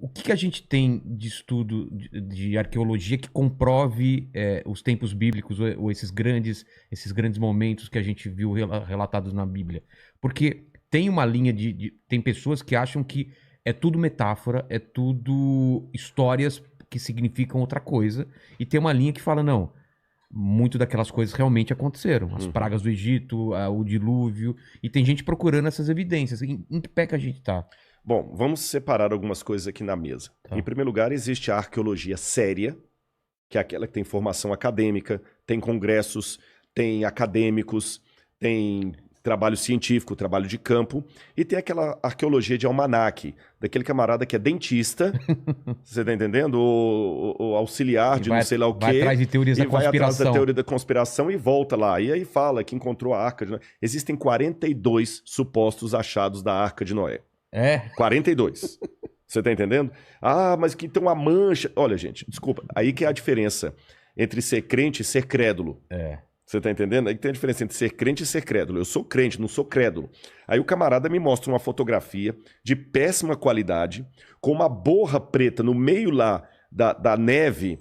o que a gente tem de estudo de arqueologia que comprove os tempos bíblicos ou esses grandes momentos que a gente viu relatados na Bíblia? Porque tem uma linha tem pessoas que acham que é tudo metáfora, é tudo histórias que significam outra coisa, e tem uma linha que fala, não, muito daquelas coisas realmente aconteceram. As pragas do Egito, o dilúvio, e tem gente procurando essas evidências. Em que pé que a gente tá? Bom, vamos separar algumas coisas aqui na mesa. Tá. Em primeiro lugar, existe a arqueologia séria, que é aquela que tem formação acadêmica, tem congressos, tem acadêmicos, tem trabalho científico, trabalho de campo, e tem aquela arqueologia de almanaque, daquele camarada que é dentista, você tá entendendo? O auxiliar de não sei lá o quê. Vai atrás de teorias da conspiração. Vai atrás da teoria da conspiração e volta lá. E aí fala que encontrou a Arca de Noé. Existem 42 supostos achados da Arca de Noé. 42. Você tá entendendo? Ah, mas que tem uma mancha. Olha, gente, desculpa. Aí que é a diferença entre ser crente e ser crédulo. Você tá entendendo? Aí que tem a diferença entre ser crente e ser crédulo. Eu sou crente, não sou crédulo. Aí o camarada me mostra uma fotografia de péssima qualidade, com uma borra preta no meio lá da neve,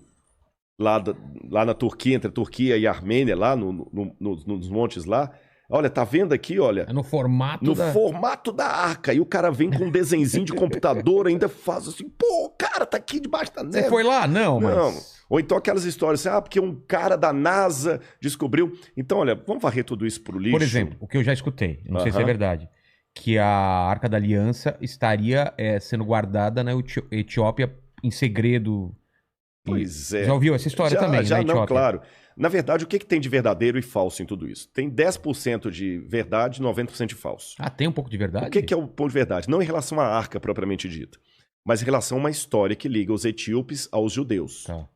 lá na Turquia, entre a Turquia e a Armênia, lá nos montes lá. Olha, tá vendo aqui, olha? É no formato formato da arca. E o cara vem com um desenzinho de computador, ainda faz assim, pô, o cara tá aqui debaixo da neve. Você foi lá? Não, mas... Ou então aquelas histórias assim, porque um cara da NASA descobriu. Então, olha, vamos varrer tudo isso pro lixo. Por exemplo, o que eu já escutei, não sei se é verdade, que a Arca da Aliança estaria sendo guardada na Etiópia em segredo. Pois é. Já ouviu essa história também, já na Etiópia? Não, claro. Na verdade, o que tem de verdadeiro e falso em tudo isso? Tem 10% de verdade e 90% de falso. Ah, tem um pouco de verdade? O que é o ponto de verdade? Não em relação à arca propriamente dita, mas em relação a uma história que liga os etíopes aos judeus. Tá.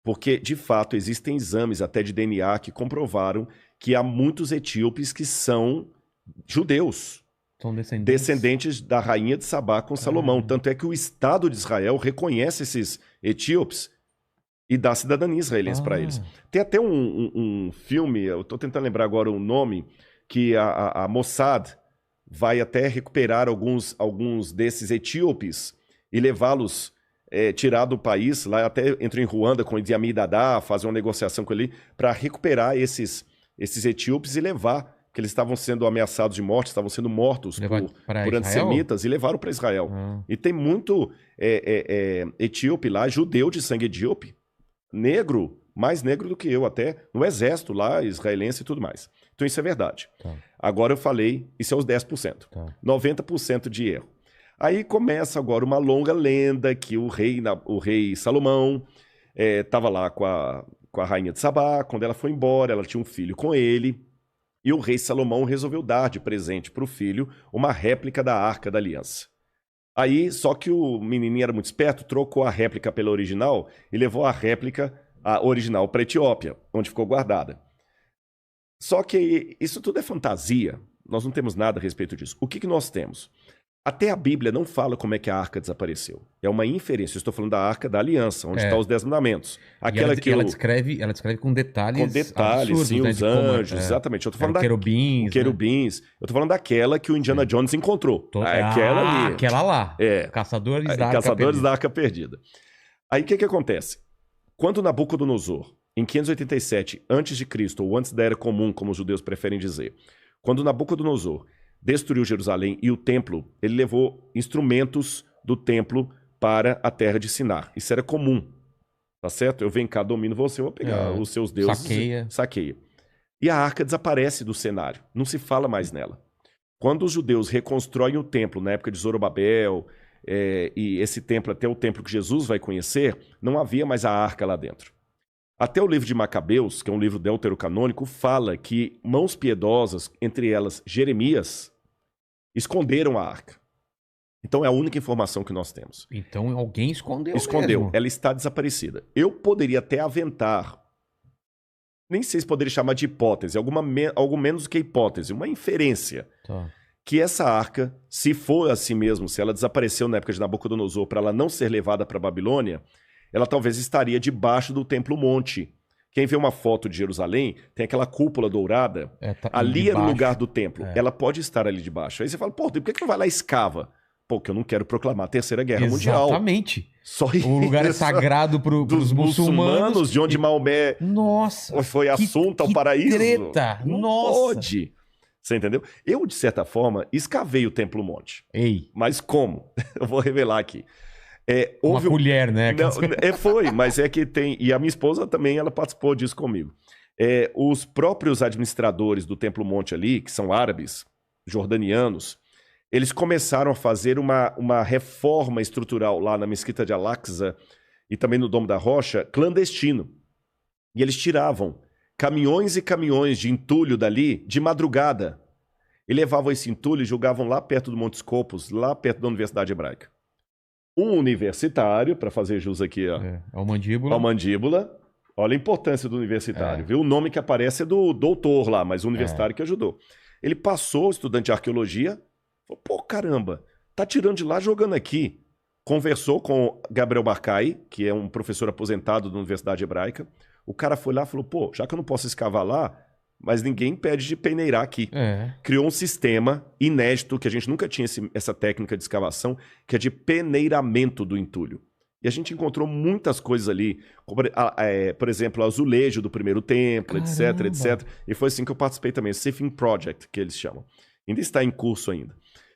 Porque, de fato, existem exames até de DNA que comprovaram que há muitos etíopes que são judeus. São descendentes da rainha de Sabá com Salomão. Tanto é que o Estado de Israel reconhece esses etíopes e dá cidadania israelense para eles. Tem até um filme, eu estou tentando lembrar agora o nome, que a Mossad vai até recuperar alguns desses etíopes e levá-los, tirar do país, lá até entrou em Ruanda com o Idi Amin Dada, fazer uma negociação com ele, para recuperar esses etíopes e levar, porque eles estavam sendo ameaçados de morte, estavam sendo mortos por antissemitas, e levaram para Israel. E tem muito etíope lá, judeu de sangue etíope, negro, mais negro do que eu até, no exército lá, israelense e tudo mais. Então isso é verdade. Agora eu falei, isso é os 10%. 90% de erro. Aí começa agora uma longa lenda que o rei Salomão estava lá com a rainha de Sabá. Quando ela foi embora, ela tinha um filho com ele, e o rei Salomão resolveu dar de presente para o filho uma réplica da Arca da Aliança. Aí, só que o menininho era muito esperto, trocou a réplica pela original e levou a original para a Etiópia, onde ficou guardada. Só que isso tudo é fantasia, nós não temos nada a respeito disso. O que nós temos? Até a Bíblia não fala como é que a arca desapareceu. É uma inferência. Eu estou falando da Arca da Aliança, onde estão os 10 mandamentos. Aquela ela descreve com detalhes. Com detalhes, absurdos, sim, né, os anjos, exatamente. Eu tô falando querubins. Eu tô falando daquela que o Indiana Jones encontrou. Aquela ali. Aquela lá. Caçadores da Arca Perdida. Aí o que acontece? Quando Nabucodonosor, em 587 a.C., ou antes da Era Comum, como os judeus preferem dizer, quando Nabucodonosor destruiu Jerusalém e o templo, ele levou instrumentos do templo para a terra de Sinar. Isso era comum, tá certo? Eu venho cá, domino você, eu vou pegar os seus deuses. Saqueia. E a arca desaparece do cenário, não se fala mais nela. Quando os judeus reconstroem o templo, na época de Zorobabel, e esse templo, até o templo que Jesus vai conhecer, não havia mais a arca lá dentro. Até o livro de Macabeus, que é um livro deuterocanônico, fala que mãos piedosas, entre elas Jeremias, esconderam a arca. Então é a única informação que nós temos. Então alguém escondeu mesmo. Ela está desaparecida. Eu poderia até aventar, nem sei se poderia chamar de hipótese, algo menos do que hipótese, uma inferência. Que essa arca, se for assim mesmo, se ela desapareceu na época de Nabucodonosor para ela não ser levada para a Babilônia, ela talvez estaria debaixo do Templo Monte. Quem vê uma foto de Jerusalém, tem aquela cúpula dourada, ali era o lugar do templo. Ela pode estar ali debaixo. Aí você fala, por que não vai lá e escava? Pô, que eu não quero proclamar a Terceira Guerra Mundial. Exatamente. Só isso. O lugar é sagrado dos muçulmanos. De onde Maomé Nossa, foi assunto ao paraíso. Treta. Não pode. Você entendeu? Eu, de certa forma, escavei o Templo Monte. Ei. Mas como? Eu vou revelar aqui. Uma colher, né? Não, foi, mas é que tem... E a minha esposa também, ela participou disso comigo. Os próprios administradores do Templo Monte ali, que são árabes, jordanianos, eles começaram a fazer uma reforma estrutural lá na Mesquita de Al-Aqsa e também no Domo da Rocha, clandestino. E eles tiravam caminhões e caminhões de entulho dali de madrugada. E levavam esse entulho e jogavam lá perto do Monte Scopus, lá perto da Universidade Hebraica. Um universitário, para fazer jus aqui ao mandíbula. Ao mandíbula. Olha a importância do universitário, viu? O nome que aparece é do doutor lá, mas o universitário que ajudou. Ele passou, estudante de arqueologia, falou, pô, caramba, tá tirando de lá, jogando aqui. Conversou com Gabriel Barcai, que é um professor aposentado da Universidade Hebraica. O cara foi lá e falou, pô, já que eu não posso escavar lá, mas ninguém impede de peneirar aqui. Criou um sistema inédito, que a gente nunca tinha essa técnica de escavação, que é de peneiramento do entulho. E a gente encontrou muitas coisas ali, como, por exemplo, o azulejo do primeiro templo, etc, etc. E foi assim que eu participei também, o Sifting Project, que eles chamam. Ainda está em curso ainda.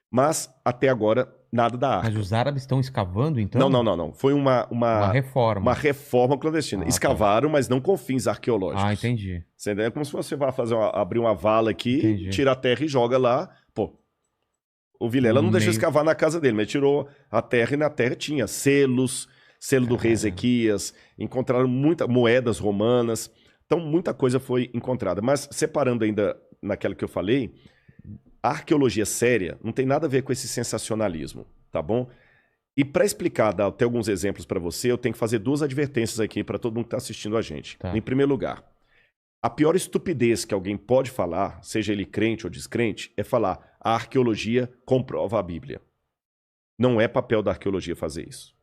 Mas, até agora, nada da arca. Mas os árabes estão escavando, então? Não. Foi uma reforma. Uma reforma clandestina. Escavaram, mas não com fins arqueológicos. Ah, entendi. Você entendeu? É como se você vai abrir uma vala aqui, tira a terra e joga lá. Pô, o Vilela não deixou escavar na casa dele, mas tirou a terra e na terra tinha selos, selo do rei Ezequias, encontraram muitas moedas romanas. Então, muita coisa foi encontrada. Mas, separando ainda naquela que eu falei, a arqueologia séria não tem nada a ver com esse sensacionalismo, tá bom? E para explicar, dar até alguns exemplos para você, eu tenho que fazer duas advertências aqui para todo mundo que está assistindo a gente. Tá. Em primeiro lugar, a pior estupidez que alguém pode falar, seja ele crente ou descrente, é falar a arqueologia comprova a Bíblia. Não é papel da arqueologia fazer isso.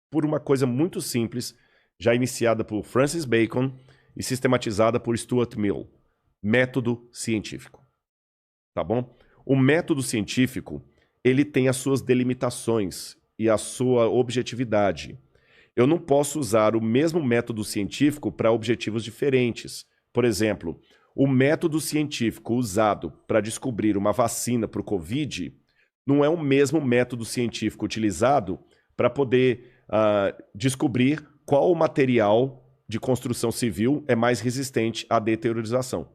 Por uma coisa muito simples, já iniciada por Francis Bacon e sistematizada por Stuart Mill. Método científico. Tá bom? O método científico, ele tem as suas delimitações e a sua objetividade. Eu não posso usar o mesmo método científico para objetivos diferentes. Por exemplo, o método científico usado para descobrir uma vacina para o Covid não é o mesmo método científico utilizado para poder descobrir qual material de construção civil é mais resistente à deteriorização.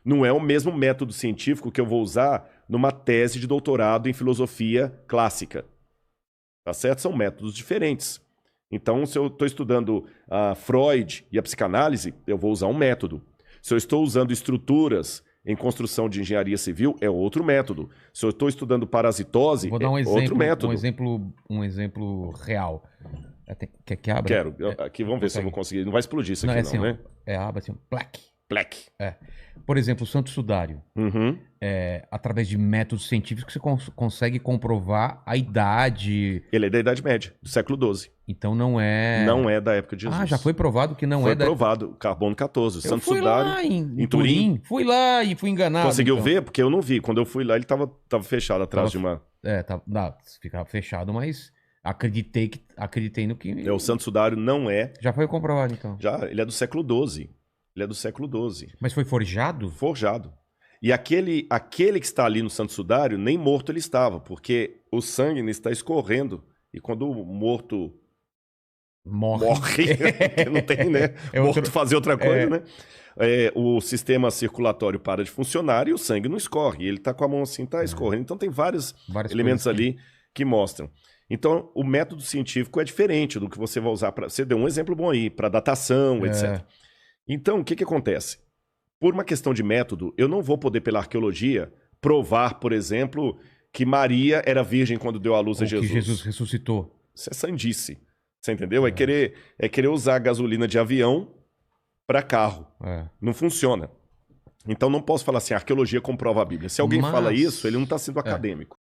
Não é o mesmo método científico que eu vou usar numa tese de doutorado em filosofia clássica. Tá certo? São métodos diferentes. Então, se eu estou estudando Freud e a psicanálise, eu vou usar um método. Se eu estou usando estruturas em construção de engenharia civil, é outro método. Se eu estou estudando parasitose, vou dar um exemplo, outro método. Um exemplo real. Quer que abra? Quero. Aqui, vamos ver se eu vou conseguir. Não vai explodir isso aqui, assim, né? Aba assim, plaque. Plaque. Por exemplo, o Santo Sudário. Através de métodos científicos, você consegue comprovar a idade... Ele é da Idade Média, do século XII. Então não é... Não é da época de Jesus. Já foi provado que não foi provado, carbono 14. O Santo fui Sudário, lá em Turim. Fui lá e fui enganado. Conseguiu ver? Porque eu não vi. Quando eu fui lá, ele tava fechado atrás de uma... ficava fechado, mas acreditei no que... O Santo Sudário não é... Já foi comprovado, então? Já, ele é do século XII. Ele é do século XII. Mas foi forjado? Forjado. E aquele que está ali no Santo Sudário, nem morto ele estava, porque o sangue está escorrendo. E quando o morto morre não tem, né? Morto fazer outra coisa, né? O sistema circulatório para de funcionar e o sangue não escorre. Ele está com a mão assim, está escorrendo. Então tem vários elementos ali que mostram. Então, o método científico é diferente do que você vai usar para... Você deu um exemplo bom aí, para datação, etc. Então, o que acontece? Por uma questão de método, eu não vou poder, pela arqueologia, provar, por exemplo, que Maria era virgem quando deu à luz a Jesus. Que Jesus ressuscitou. Isso é sandice. Você entendeu? É querer usar gasolina de avião para carro. Não funciona. Então, não posso falar assim, a arqueologia comprova a Bíblia. Se alguém fala isso, ele não está sendo acadêmico.